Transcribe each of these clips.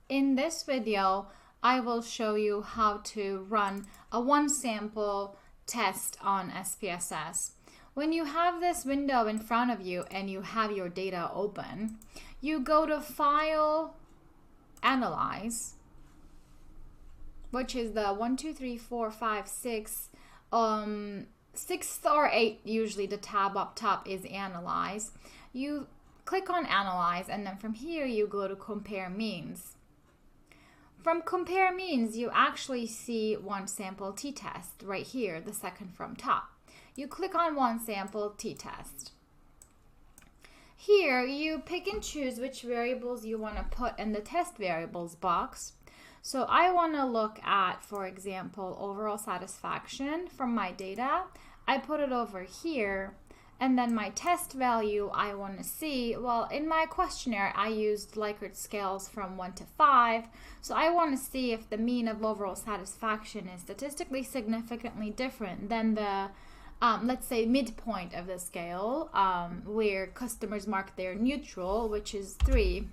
In this video, I will show you how to run a one sample test on SPSS. When you have this window in front of you and you have your data open, you go to File, Analyze, which is the 1, 2, 3, 4, 5, 6, 6th or 8th, usually the tab up top is Analyze. You click on Analyze, and then from here you go to Compare Means. From Compare Means, you actually see one sample t-test right here, the second from top. You click on one sample t-test. Here, you pick and choose which variables you want to put in the test variables box. So I want to look at, for example, overall satisfaction from my data. I put it over here. And then my test value I want to see, well, in my questionnaire I used Likert scales from 1 to 5, so I want to see if the mean of overall satisfaction is statistically significantly different than the, let's say, midpoint of the scale, where customers mark their neutral, which is 3,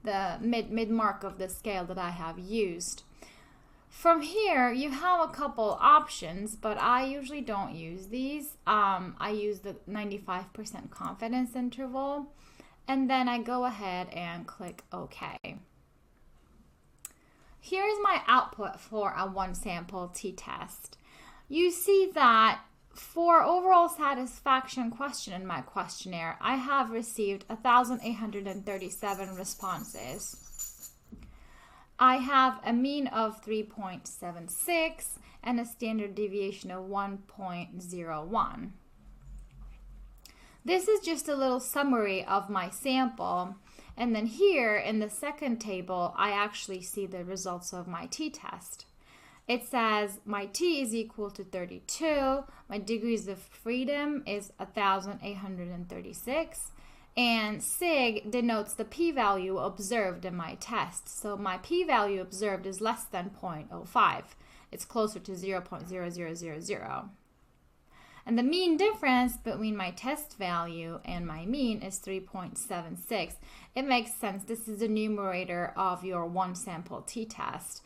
the mid mark of the scale that I have used. From here, you have a couple options, but I usually don't use these. I use the 95% confidence interval, and then I go ahead and click OK. Here's my output for a one sample t-test. You see that for overall satisfaction question in my questionnaire, I have received 1,837 responses. I have a mean of 3.76 and a standard deviation of 1.01. This is just a little summary of my sample, and then here in the second table I actually see the results of my t-test. It says my t is equal to 32, my degrees of freedom is 1,836, and sig denotes the p-value observed in my test. So my p-value observed is less than 0.05. It's closer to 0.0000. And the mean difference between my test value and my mean is 3.76. It makes sense. This is the numerator of your one sample t-test.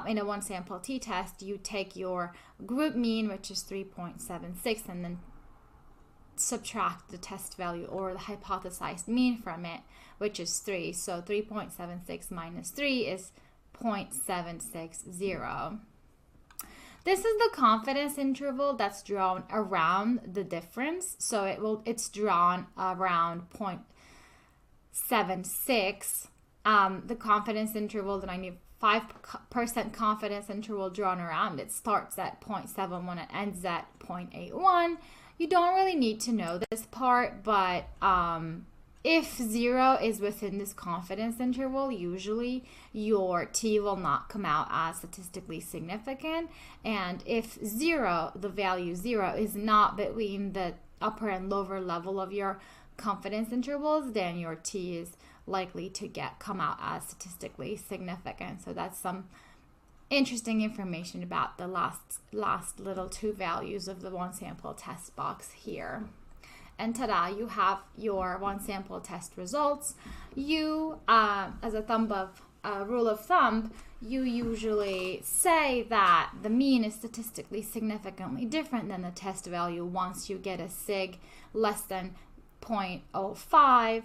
In a one sample t-test, you take your group mean, which is 3.76, and then subtract the test value or the hypothesized mean from it, which is 3. So 3.76 minus 3 is 0.760. This is the confidence interval that's drawn around the difference. So it's drawn around 0.76. The confidence interval, the 95% confidence interval drawn around it, starts at 0.71 and ends at 0.81. You don't really need to know this part, but if 0 is within this confidence interval, usually your t will not come out as statistically significant. And if 0, the value 0, is not between the upper and lower level of your confidence intervals, then your t is likely to come out as statistically significant. So that's some interesting information about the last little two values of the one sample test box here. And ta-da, you have your one sample test results. You, as a rule of thumb, you usually say that the mean is statistically significantly different than the test value once you get a sig less than 0.05,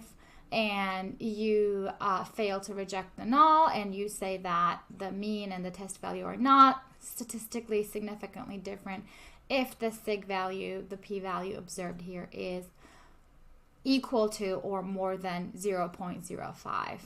and you fail to reject the null, and you say that the mean and the test value are not statistically significantly different if the sig value, the p-value observed here, is equal to or more than 0.05.